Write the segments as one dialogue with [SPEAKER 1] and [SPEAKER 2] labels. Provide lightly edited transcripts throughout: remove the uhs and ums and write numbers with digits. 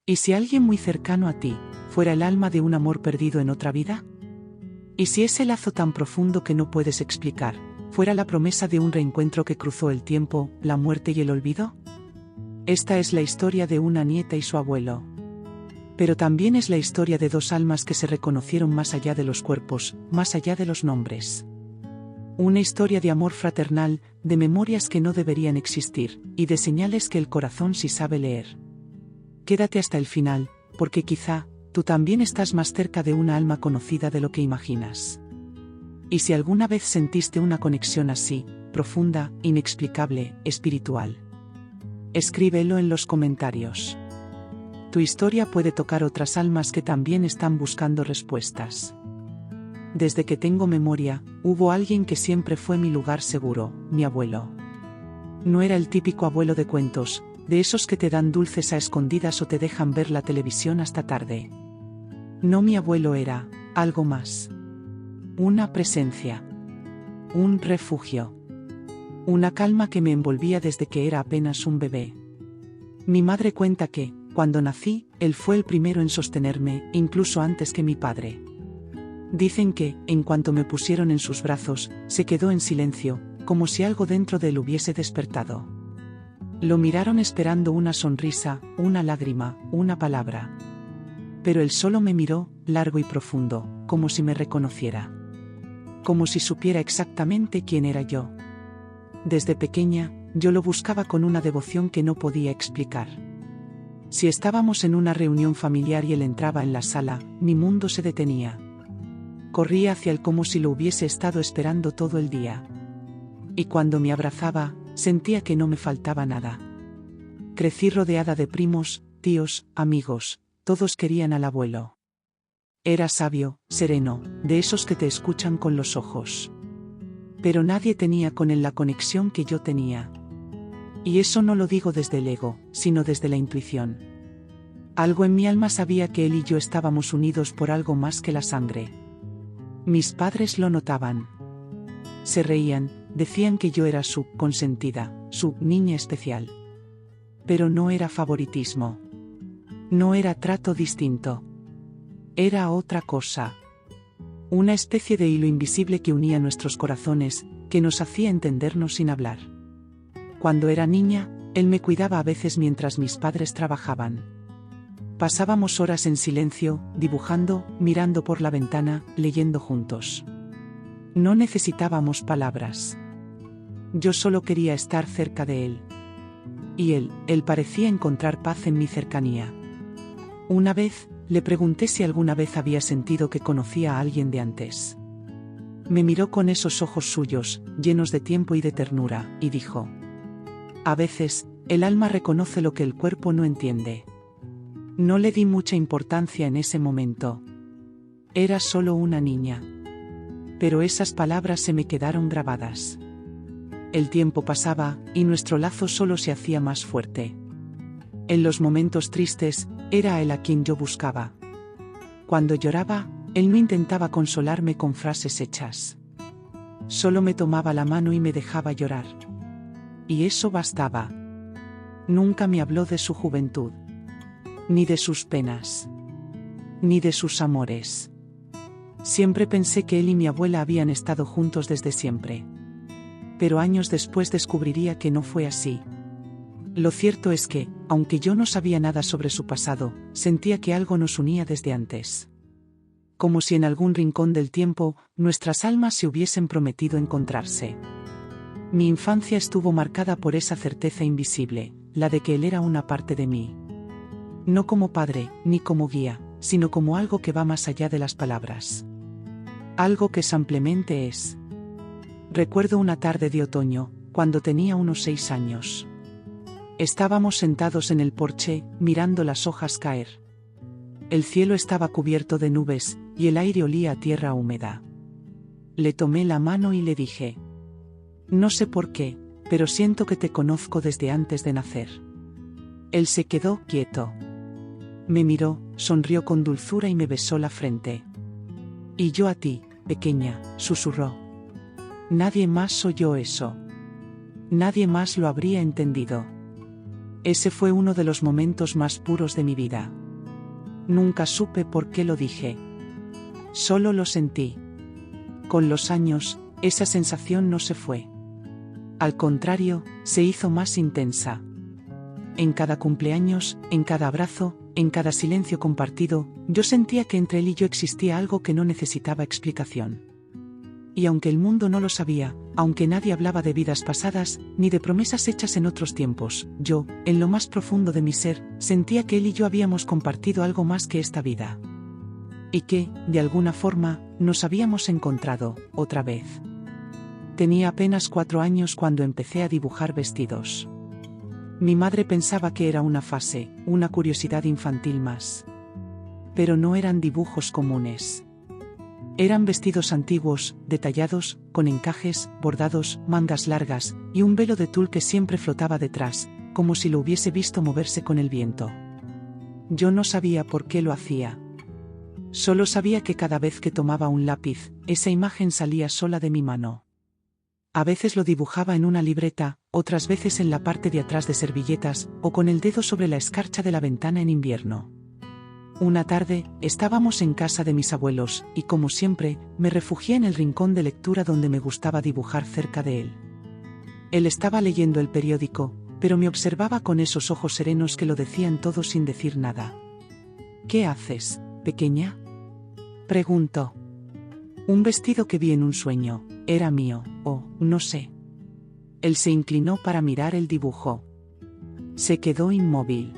[SPEAKER 1] ¿Y si alguien muy cercano a ti fuera el alma de un amor perdido en otra vida? ¿Y si ese lazo tan profundo que no puedes explicar fuera la promesa de un reencuentro que cruzó el tiempo, la muerte y el olvido? Esta es la historia de una nieta y su abuelo. Pero también es la historia de dos almas que se reconocieron más allá de los cuerpos, más allá de los nombres. Una historia de amor fraternal, de memorias que no deberían existir, y de señales que el corazón sí sabe leer. Quédate hasta el final, porque quizá tú también estás más cerca de una alma conocida de lo que imaginas. Y si alguna vez sentiste una conexión así, profunda, inexplicable, espiritual, escríbelo en los comentarios. Tu historia puede tocar otras almas que también están buscando respuestas. Desde que tengo memoria, hubo alguien que siempre fue mi lugar seguro, mi abuelo. No era el típico abuelo de cuentos, de esos que te dan dulces a escondidas o te dejan ver la televisión hasta tarde. No, mi abuelo era algo más. Una presencia. Un refugio. Una calma que me envolvía desde que era apenas un bebé. Mi madre cuenta que, cuando nací, él fue el primero en sostenerme, incluso antes que mi padre. Dicen que, en cuanto me pusieron en sus brazos, se quedó en silencio, como si algo dentro de él hubiese despertado. Lo miraron esperando una sonrisa, una lágrima, una palabra. Pero él solo me miró, largo y profundo, como si me reconociera. Como si supiera exactamente quién era yo. Desde pequeña, yo lo buscaba con una devoción que no podía explicar. Si estábamos en una reunión familiar y él entraba en la sala, mi mundo se detenía. Corría hacia él como si lo hubiese estado esperando todo el día. Y cuando me abrazaba, sentía que no me faltaba nada. Crecí rodeada de primos, tíos, amigos, todos querían al abuelo. Era sabio, sereno, de esos que te escuchan con los ojos. Pero nadie tenía con él la conexión que yo tenía. Y eso no lo digo desde el ego, sino desde la intuición. Algo en mi alma sabía que él y yo estábamos unidos por algo más que la sangre. Mis padres lo notaban. Se reían, decían que yo era su consentida, su niña especial. Pero no era favoritismo. No era trato distinto. Era otra cosa. Una especie de hilo invisible que unía nuestros corazones, que nos hacía entendernos sin hablar. Cuando era niña, él me cuidaba a veces mientras mis padres trabajaban. Pasábamos horas en silencio, dibujando, mirando por la ventana, leyendo juntos. No necesitábamos palabras. Yo solo quería estar cerca de él. Y él parecía encontrar paz en mi cercanía. Una vez, le pregunté si alguna vez había sentido que conocía a alguien de antes. Me miró con esos ojos suyos, llenos de tiempo y de ternura, y dijo: a veces, el alma reconoce lo que el cuerpo no entiende. No le di mucha importancia en ese momento. Era solo una niña. Pero esas palabras se me quedaron grabadas. El tiempo pasaba, y nuestro lazo solo se hacía más fuerte. En los momentos tristes, era a él a quien yo buscaba. Cuando lloraba, él no intentaba consolarme con frases hechas. Solo me tomaba la mano y me dejaba llorar. Y eso bastaba. Nunca me habló de su juventud. Ni de sus penas. Ni de sus amores. Siempre pensé que él y mi abuela habían estado juntos desde siempre. Pero años después descubriría que no fue así. Lo cierto es que, aunque yo no sabía nada sobre su pasado, sentía que algo nos unía desde antes. Como si en algún rincón del tiempo, nuestras almas se hubiesen prometido encontrarse. Mi infancia estuvo marcada por esa certeza invisible, la de que él era una parte de mí. No como padre, ni como guía, sino como algo que va más allá de las palabras. Algo que simplemente es. Recuerdo una tarde de otoño, cuando tenía unos 6 años. Estábamos sentados en el porche, mirando las hojas caer. El cielo estaba cubierto de nubes, y el aire olía a tierra húmeda. Le tomé la mano y le dije: no sé por qué, pero siento que te conozco desde antes de nacer. Él se quedó quieto. Me miró, sonrió con dulzura y me besó la frente. Y yo a ti, pequeña, susurró. Nadie más oyó eso. Nadie más lo habría entendido. Ese fue uno de los momentos más puros de mi vida. Nunca supe por qué lo dije. Solo lo sentí. Con los años, esa sensación no se fue. Al contrario, se hizo más intensa. En cada cumpleaños, en cada abrazo, en cada silencio compartido, yo sentía que entre él y yo existía algo que no necesitaba explicación. Y aunque el mundo no lo sabía, aunque nadie hablaba de vidas pasadas, ni de promesas hechas en otros tiempos, yo, en lo más profundo de mi ser, sentía que él y yo habíamos compartido algo más que esta vida. Y que, de alguna forma, nos habíamos encontrado, otra vez. Tenía apenas 4 años cuando empecé a dibujar vestidos. Mi madre pensaba que era una fase, una curiosidad infantil más. Pero no eran dibujos comunes. Eran vestidos antiguos, detallados, con encajes, bordados, mangas largas, y un velo de tul que siempre flotaba detrás, como si lo hubiese visto moverse con el viento. Yo no sabía por qué lo hacía. Solo sabía que cada vez que tomaba un lápiz, esa imagen salía sola de mi mano. A veces lo dibujaba en una libreta, otras veces en la parte de atrás de servilletas, o con el dedo sobre la escarcha de la ventana en invierno. Una tarde, estábamos en casa de mis abuelos, y como siempre, me refugié en el rincón de lectura donde me gustaba dibujar cerca de él. Él estaba leyendo el periódico, pero me observaba con esos ojos serenos que lo decían todo sin decir nada. «¿Qué haces, pequeña?», preguntó. «Un vestido que vi en un sueño, era mío, o, no sé». Él se inclinó para mirar el dibujo. Se quedó inmóvil.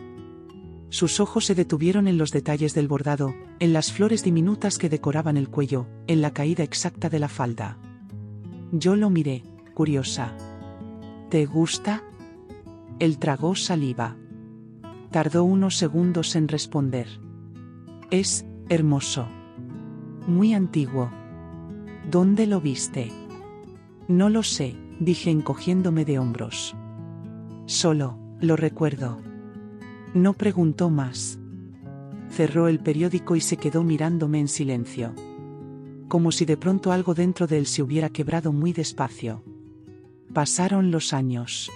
[SPEAKER 1] Sus ojos se detuvieron en los detalles del bordado, en las flores diminutas que decoraban el cuello, en la caída exacta de la falda. Yo lo miré, curiosa. «¿Te gusta?». Él tragó saliva. Tardó unos segundos en responder. «Es hermoso. Muy antiguo. ¿Dónde lo viste?». «No lo sé», dije encogiéndome de hombros. «Solo, lo recuerdo». No preguntó más. Cerró el periódico y se quedó mirándome en silencio. Como si de pronto algo dentro de él se hubiera quebrado muy despacio. Pasaron los años.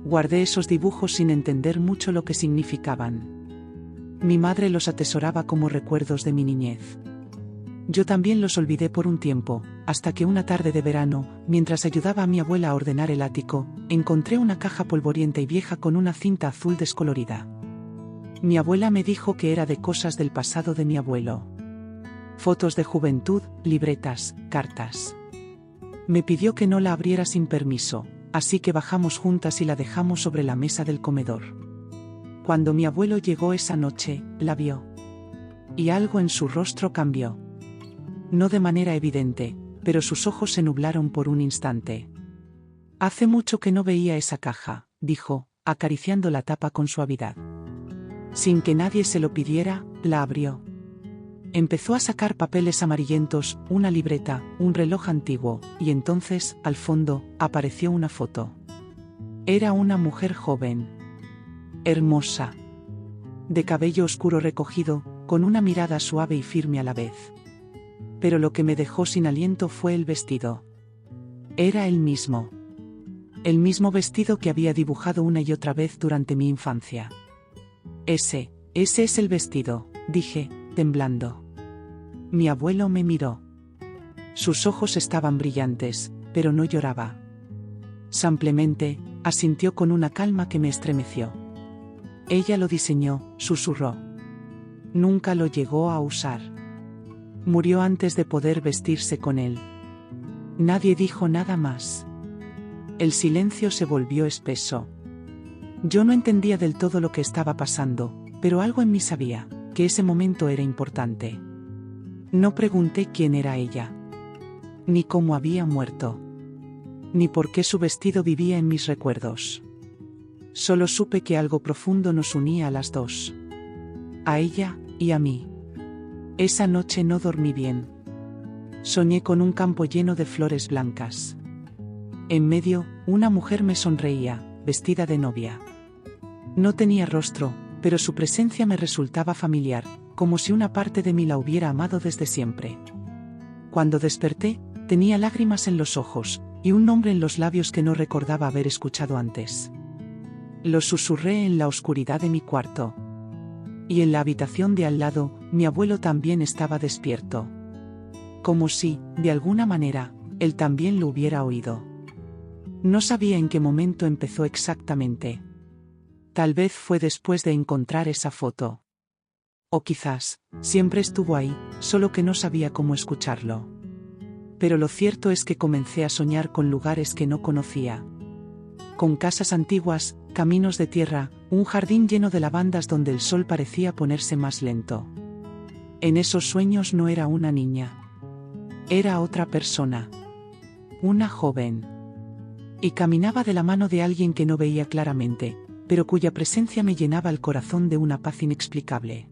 [SPEAKER 1] Guardé esos dibujos sin entender mucho lo que significaban. Mi madre los atesoraba como recuerdos de mi niñez. Yo también los olvidé por un tiempo, hasta que una tarde de verano, mientras ayudaba a mi abuela a ordenar el ático, encontré una caja polvorienta y vieja con una cinta azul descolorida. Mi abuela me dijo que era de cosas del pasado de mi abuelo. Fotos de juventud, libretas, cartas. Me pidió que no la abriera sin permiso, así que bajamos juntas y la dejamos sobre la mesa del comedor. Cuando mi abuelo llegó esa noche, la vio. Y algo en su rostro cambió. No de manera evidente, pero sus ojos se nublaron por un instante. «Hace mucho que no veía esa caja», dijo, acariciando la tapa con suavidad. Sin que nadie se lo pidiera, la abrió. Empezó a sacar papeles amarillentos, una libreta, un reloj antiguo, y entonces, al fondo, apareció una foto. Era una mujer joven. Hermosa. De cabello oscuro recogido, con una mirada suave y firme a la vez. Pero lo que me dejó sin aliento fue el vestido. Era el mismo. El mismo vestido que había dibujado una y otra vez durante mi infancia. Ese es el vestido», dije, temblando. Mi abuelo me miró. Sus ojos estaban brillantes, pero no lloraba. Simplemente, asintió con una calma que me estremeció. «Ella lo diseñó», susurró. «Nunca lo llegó a usar. Murió antes de poder vestirse con él». Nadie dijo nada más. El silencio se volvió espeso. Yo no entendía del todo lo que estaba pasando, pero algo en mí sabía, que ese momento era importante. No pregunté quién era ella. Ni cómo había muerto. Ni por qué su vestido vivía en mis recuerdos. Solo supe que algo profundo nos unía a las dos. A ella y a mí. Esa noche no dormí bien. Soñé con un campo lleno de flores blancas. En medio, una mujer me sonreía, vestida de novia. No tenía rostro, pero su presencia me resultaba familiar, como si una parte de mí la hubiera amado desde siempre. Cuando desperté, tenía lágrimas en los ojos, y un nombre en los labios que no recordaba haber escuchado antes. Lo susurré en la oscuridad de mi cuarto. Y en la habitación de al lado, mi abuelo también estaba despierto. Como si, de alguna manera, él también lo hubiera oído. No sabía en qué momento empezó exactamente. Tal vez fue después de encontrar esa foto. O quizás, siempre estuvo ahí, solo que no sabía cómo escucharlo. Pero lo cierto es que comencé a soñar con lugares que no conocía. Con casas antiguas, caminos de tierra, un jardín lleno de lavandas donde el sol parecía ponerse más lento. En esos sueños no era una niña. Era otra persona. Una joven. Y caminaba de la mano de alguien que no veía claramente, pero cuya presencia me llenaba el corazón de una paz inexplicable.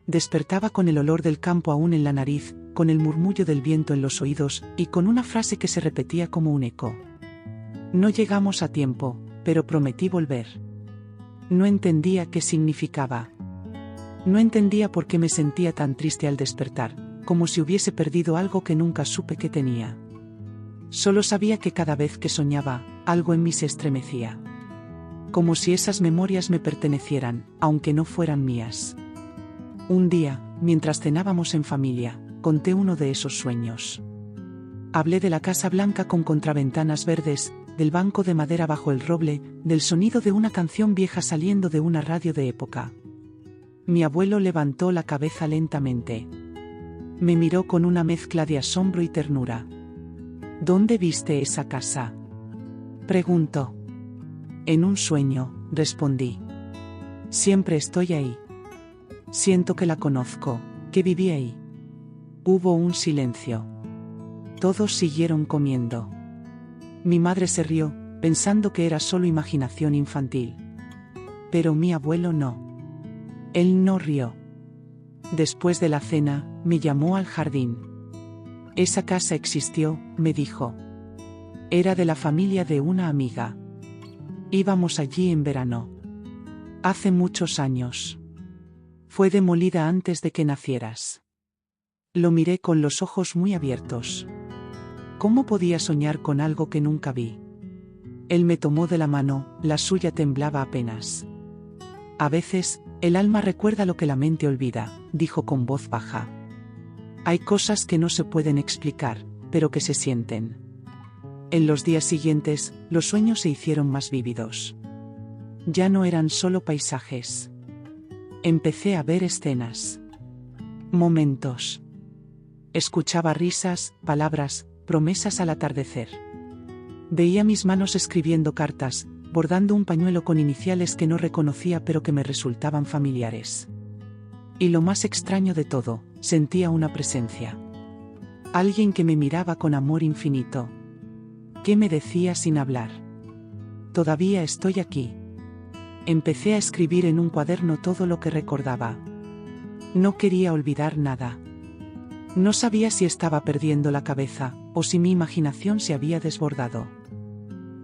[SPEAKER 1] Despertaba con el olor del campo aún en la nariz, con el murmullo del viento en los oídos, y con una frase que se repetía como un eco. No llegamos a tiempo, pero prometí volver. No entendía qué significaba. No entendía por qué me sentía tan triste al despertar, como si hubiese perdido algo que nunca supe que tenía. Solo sabía que cada vez que soñaba, algo en mí se estremecía. Como si esas memorias me pertenecieran, aunque no fueran mías. Un día, mientras cenábamos en familia, conté uno de esos sueños. Hablé de la Casa Blanca con contraventanas verdes, del banco de madera bajo el roble, del sonido de una canción vieja saliendo de una radio de época. Mi abuelo levantó la cabeza lentamente. Me miró con una mezcla de asombro y ternura. ¿Dónde viste esa casa?, preguntó. En un sueño, respondí. Siempre estoy ahí. Siento que la conozco, que viví ahí. Hubo un silencio. Todos siguieron comiendo. Mi madre se rió, pensando que era solo imaginación infantil. Pero mi abuelo no. Él no rió. Después de la cena, me llamó al jardín. Esa casa existió, me dijo. Era de la familia de una amiga. Íbamos allí en verano. Hace muchos años. Fue demolida antes de que nacieras. Lo miré con los ojos muy abiertos. ¿Cómo podía soñar con algo que nunca vi? Él me tomó de la mano, la suya temblaba apenas. A veces, el alma recuerda lo que la mente olvida, dijo con voz baja. Hay cosas que no se pueden explicar, pero que se sienten. En los días siguientes, los sueños se hicieron más vívidos. Ya no eran solo paisajes. Empecé a ver escenas. Momentos. Escuchaba risas, palabras, promesas al atardecer. Veía mis manos escribiendo cartas, bordando un pañuelo con iniciales que no reconocía pero que me resultaban familiares. Y lo más extraño de todo, sentía una presencia. Alguien que me miraba con amor infinito. ¿Qué me decía sin hablar? Todavía estoy aquí. Empecé a escribir en un cuaderno todo lo que recordaba. No quería olvidar nada. No sabía si estaba perdiendo la cabeza, o si mi imaginación se había desbordado.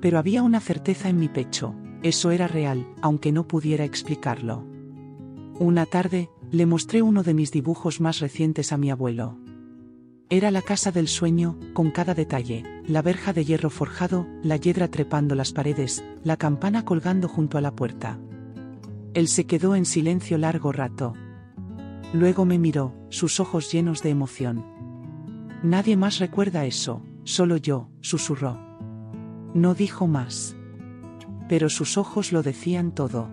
[SPEAKER 1] Pero había una certeza en mi pecho, eso era real, aunque no pudiera explicarlo. Una tarde, le mostré uno de mis dibujos más recientes a mi abuelo. Era la casa del sueño, con cada detalle, la verja de hierro forjado, la hiedra trepando las paredes, la campana colgando junto a la puerta. Él se quedó en silencio largo rato. Luego me miró, sus ojos llenos de emoción. Nadie más recuerda eso, solo yo, susurró. No dijo más. Pero sus ojos lo decían todo.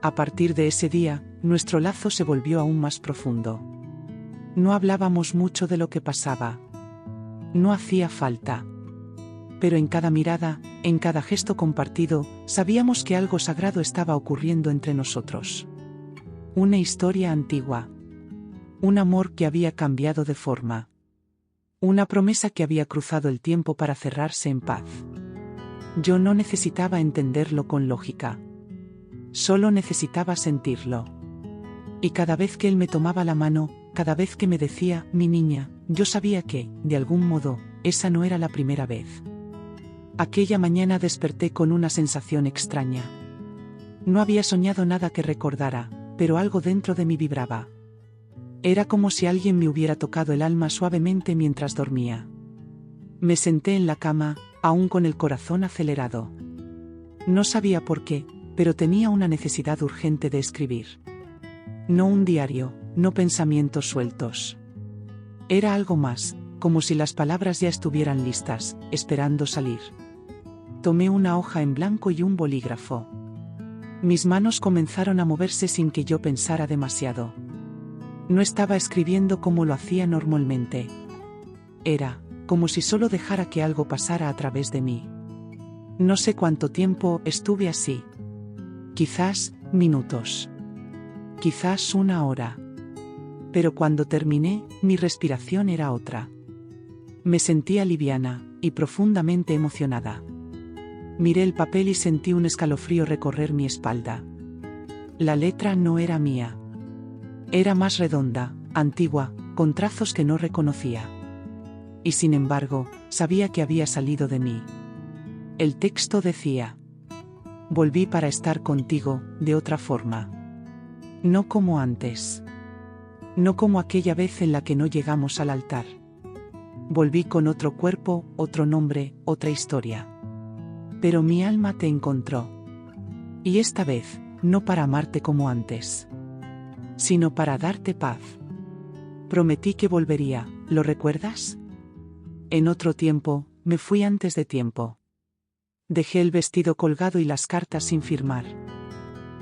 [SPEAKER 1] A partir de ese día, nuestro lazo se volvió aún más profundo. No hablábamos mucho de lo que pasaba. No hacía falta. Pero en cada mirada, en cada gesto compartido, sabíamos que algo sagrado estaba ocurriendo entre nosotros. Una historia antigua. Un amor que había cambiado de forma. Una promesa que había cruzado el tiempo para cerrarse en paz. Yo no necesitaba entenderlo con lógica. Solo necesitaba sentirlo. Y cada vez que él me tomaba la mano, cada vez que me decía, mi niña, yo sabía que, de algún modo, esa no era la primera vez. Aquella mañana desperté con una sensación extraña. No había soñado nada que recordara, pero algo dentro de mí vibraba. Era como si alguien me hubiera tocado el alma suavemente mientras dormía. Me senté en la cama, aún con el corazón acelerado. No sabía por qué, pero tenía una necesidad urgente de escribir. No un diario, no pensamientos sueltos. Era algo más, como si las palabras ya estuvieran listas, esperando salir. Tomé una hoja en blanco y un bolígrafo. Mis manos comenzaron a moverse sin que yo pensara demasiado. No estaba escribiendo como lo hacía normalmente. Era como si solo dejara que algo pasara a través de mí. No sé cuánto tiempo estuve así. Quizás minutos. Quizás una hora. Pero cuando terminé, mi respiración era otra. Me sentía liviana y profundamente emocionada. Miré el papel y sentí un escalofrío recorrer mi espalda. La letra no era mía. Era más redonda, antigua, con trazos que no reconocía. Y sin embargo, sabía que había salido de mí. El texto decía: volví para estar contigo, de otra forma. No como antes. No como aquella vez en la que no llegamos al altar. Volví con otro cuerpo, otro nombre, otra historia. Pero mi alma te encontró. Y esta vez, no para amarte como antes, sino para darte paz. Prometí que volvería, ¿lo recuerdas? En otro tiempo, me fui antes de tiempo. Dejé el vestido colgado y las cartas sin firmar.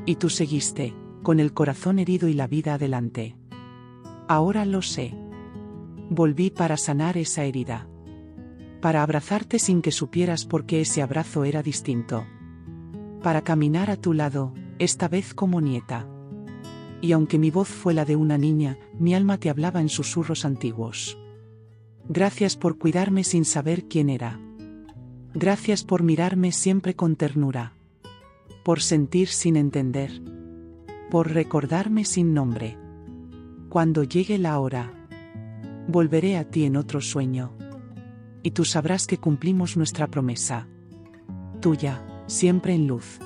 [SPEAKER 1] Y tú seguiste, con el corazón herido y la vida adelante. Ahora lo sé. Volví para sanar esa herida. Para abrazarte sin que supieras por qué ese abrazo era distinto. Para caminar a tu lado, esta vez como nieta. Y aunque mi voz fue la de una niña, mi alma te hablaba en susurros antiguos. Gracias por cuidarme sin saber quién era. Gracias por mirarme siempre con ternura. Por sentir sin entender. Por recordarme sin nombre. Cuando llegue la hora, volveré a ti en otro sueño. Y tú sabrás que cumplimos nuestra promesa. Tuya, siempre en luz.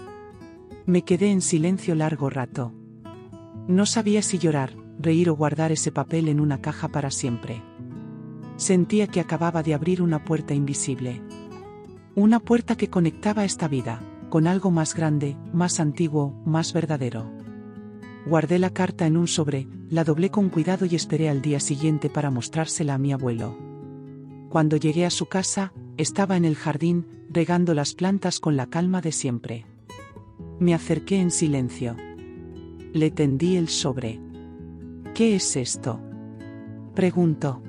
[SPEAKER 1] Me quedé en silencio largo rato. No sabía si llorar, reír o guardar ese papel en una caja para siempre. Sentía que acababa de abrir una puerta invisible. Una puerta que conectaba esta vida con algo más grande, más antiguo, más verdadero. Guardé la carta en un sobre, la doblé con cuidado y esperé al día siguiente para mostrársela a mi abuelo. Cuando llegué a su casa, estaba en el jardín, regando las plantas con la calma de siempre. Me acerqué en silencio. Le tendí el sobre. ¿Qué es esto?, preguntó.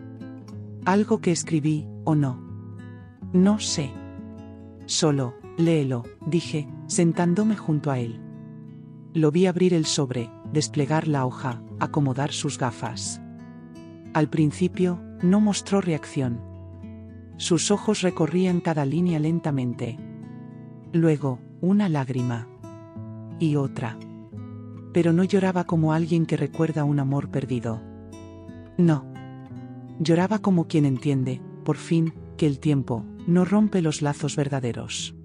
[SPEAKER 1] ¿Algo que escribí, o no? No sé. Solo, léelo, dije, sentándome junto a él. Lo vi abrir el sobre, desplegar la hoja, acomodar sus gafas. Al principio, no mostró reacción. Sus ojos recorrían cada línea lentamente. Luego, una lágrima. Y otra. Pero no lloraba como alguien que recuerda un amor perdido. No. Lloraba como quien entiende, por fin, que el tiempo no rompe los lazos verdaderos.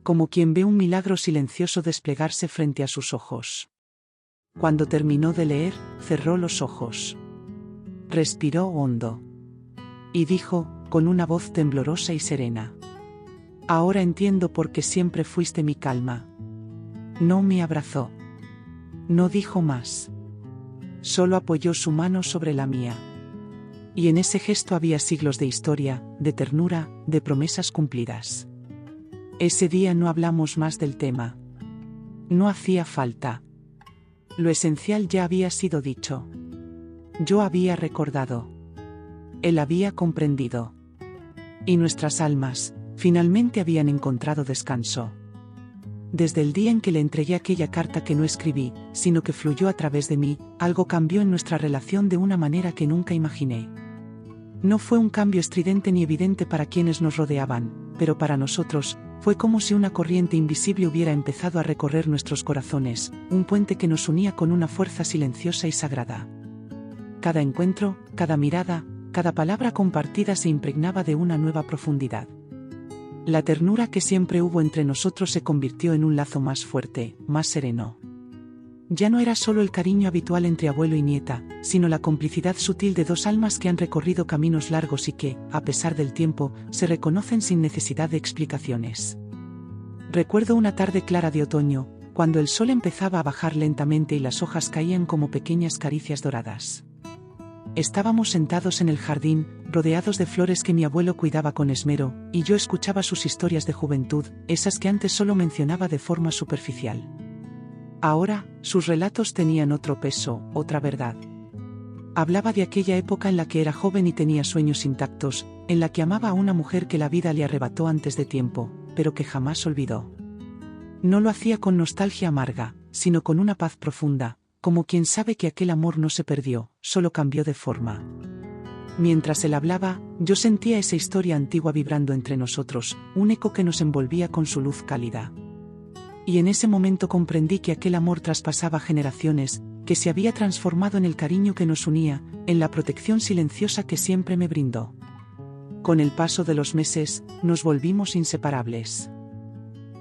[SPEAKER 1] Como quien ve un milagro silencioso desplegarse frente a sus ojos. Cuando terminó de leer, cerró los ojos. Respiró hondo. Y dijo, con una voz temblorosa y serena: ahora entiendo por qué siempre fuiste mi calma. No me abrazó. No dijo más. Solo apoyó su mano sobre la mía. Y en ese gesto había siglos de historia, de ternura, de promesas cumplidas. Ese día no hablamos más del tema. No hacía falta. Lo esencial ya había sido dicho. Yo había recordado. Él había comprendido. Y nuestras almas, finalmente habían encontrado descanso. Desde el día en que le entregué aquella carta que no escribí, sino que fluyó a través de mí, algo cambió en nuestra relación de una manera que nunca imaginé. No fue un cambio estridente ni evidente para quienes nos rodeaban, pero para nosotros, fue como si una corriente invisible hubiera empezado a recorrer nuestros corazones, un puente que nos unía con una fuerza silenciosa y sagrada. Cada encuentro, cada mirada, cada palabra compartida se impregnaba de una nueva profundidad. La ternura que siempre hubo entre nosotros se convirtió en un lazo más fuerte, más sereno. Ya no era solo el cariño habitual entre abuelo y nieta, sino la complicidad sutil de dos almas que han recorrido caminos largos y que, a pesar del tiempo, se reconocen sin necesidad de explicaciones. Recuerdo una tarde clara de otoño, cuando el sol empezaba a bajar lentamente y las hojas caían como pequeñas caricias doradas. Estábamos sentados en el jardín, rodeados de flores que mi abuelo cuidaba con esmero, y yo escuchaba sus historias de juventud, esas que antes solo mencionaba de forma superficial. Ahora, sus relatos tenían otro peso, otra verdad. Hablaba de aquella época en la que era joven y tenía sueños intactos, en la que amaba a una mujer que la vida le arrebató antes de tiempo, pero que jamás olvidó. No lo hacía con nostalgia amarga, sino con una paz profunda, como quien sabe que aquel amor no se perdió, solo cambió de forma. Mientras él hablaba, yo sentía esa historia antigua vibrando entre nosotros, un eco que nos envolvía con su luz cálida. Y en ese momento comprendí que aquel amor traspasaba generaciones, que se había transformado en el cariño que nos unía, en la protección silenciosa que siempre me brindó. Con el paso de los meses, nos volvimos inseparables.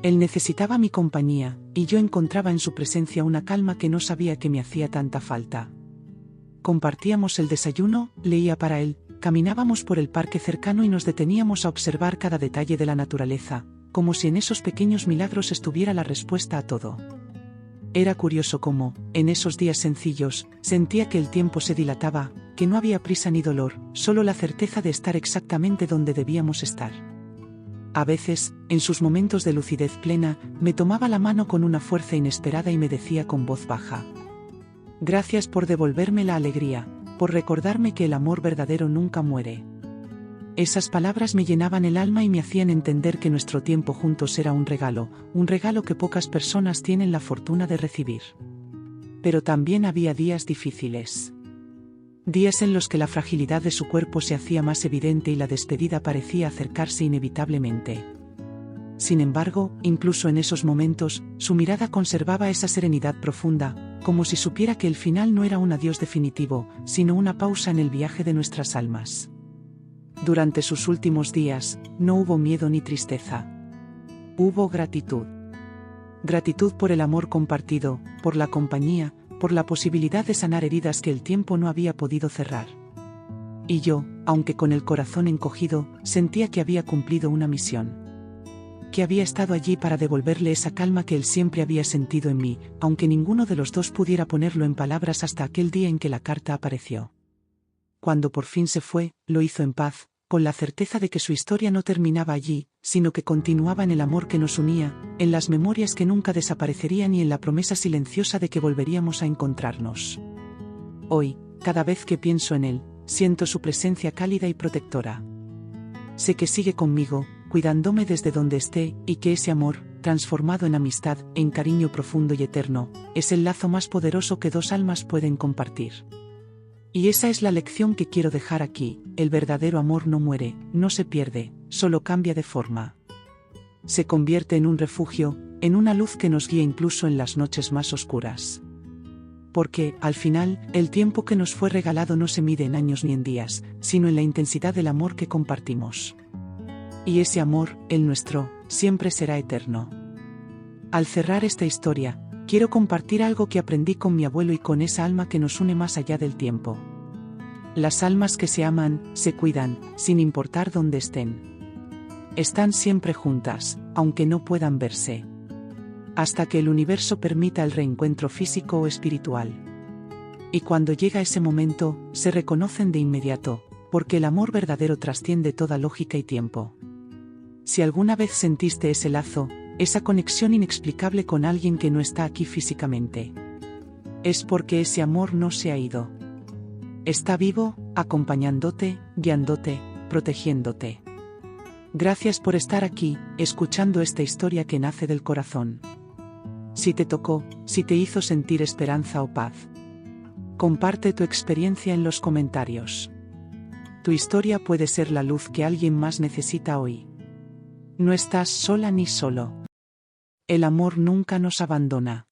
[SPEAKER 1] Él necesitaba mi compañía, y yo encontraba en su presencia una calma que no sabía que me hacía tanta falta. Compartíamos el desayuno, leía para él, caminábamos por el parque cercano y nos deteníamos a observar cada detalle de la naturaleza, como si en esos pequeños milagros estuviera la respuesta a todo. Era curioso cómo, en esos días sencillos, sentía que el tiempo se dilataba, que no había prisa ni dolor, solo la certeza de estar exactamente donde debíamos estar. A veces, en sus momentos de lucidez plena, me tomaba la mano con una fuerza inesperada y me decía con voz baja: «Gracias por devolverme la alegría, por recordarme que el amor verdadero nunca muere». Esas palabras me llenaban el alma y me hacían entender que nuestro tiempo juntos era un regalo que pocas personas tienen la fortuna de recibir. Pero también había días difíciles. Días en los que la fragilidad de su cuerpo se hacía más evidente y la despedida parecía acercarse inevitablemente. Sin embargo, incluso en esos momentos, su mirada conservaba esa serenidad profunda, como si supiera que el final no era un adiós definitivo, sino una pausa en el viaje de nuestras almas. Durante sus últimos días, no hubo miedo ni tristeza. Hubo gratitud. Gratitud por el amor compartido, por la compañía, por la posibilidad de sanar heridas que el tiempo no había podido cerrar. Y yo, aunque con el corazón encogido, sentía que había cumplido una misión. Que había estado allí para devolverle esa calma que él siempre había sentido en mí, aunque ninguno de los dos pudiera ponerlo en palabras hasta aquel día en que la carta apareció. Cuando por fin se fue, lo hizo en paz, con la certeza de que su historia no terminaba allí, sino que continuaba en el amor que nos unía, en las memorias que nunca desaparecerían y en la promesa silenciosa de que volveríamos a encontrarnos. Hoy, cada vez que pienso en él, siento su presencia cálida y protectora. Sé que sigue conmigo, cuidándome desde donde esté, y que ese amor, transformado en amistad, en cariño profundo y eterno, es el lazo más poderoso que dos almas pueden compartir. Y esa es la lección que quiero dejar aquí: el verdadero amor no muere, no se pierde, solo cambia de forma. Se convierte en un refugio, en una luz que nos guía incluso en las noches más oscuras. Porque, al final, el tiempo que nos fue regalado no se mide en años ni en días, sino en la intensidad del amor que compartimos. Y ese amor, el nuestro, siempre será eterno. Al cerrar esta historia, quiero compartir algo que aprendí con mi abuelo y con esa alma que nos une más allá del tiempo. Las almas que se aman, se cuidan, sin importar dónde estén. Están siempre juntas, aunque no puedan verse. Hasta que el universo permita el reencuentro físico o espiritual. Y cuando llega ese momento, se reconocen de inmediato, porque el amor verdadero trasciende toda lógica y tiempo. Si alguna vez sentiste ese lazo, esa conexión inexplicable con alguien que no está aquí físicamente, es porque ese amor no se ha ido. Está vivo, acompañándote, guiándote, protegiéndote. Gracias por estar aquí, escuchando esta historia que nace del corazón. Si te tocó, si te hizo sentir esperanza o paz, comparte tu experiencia en los comentarios. Tu historia puede ser la luz que alguien más necesita hoy. No estás sola ni solo. El amor nunca nos abandona.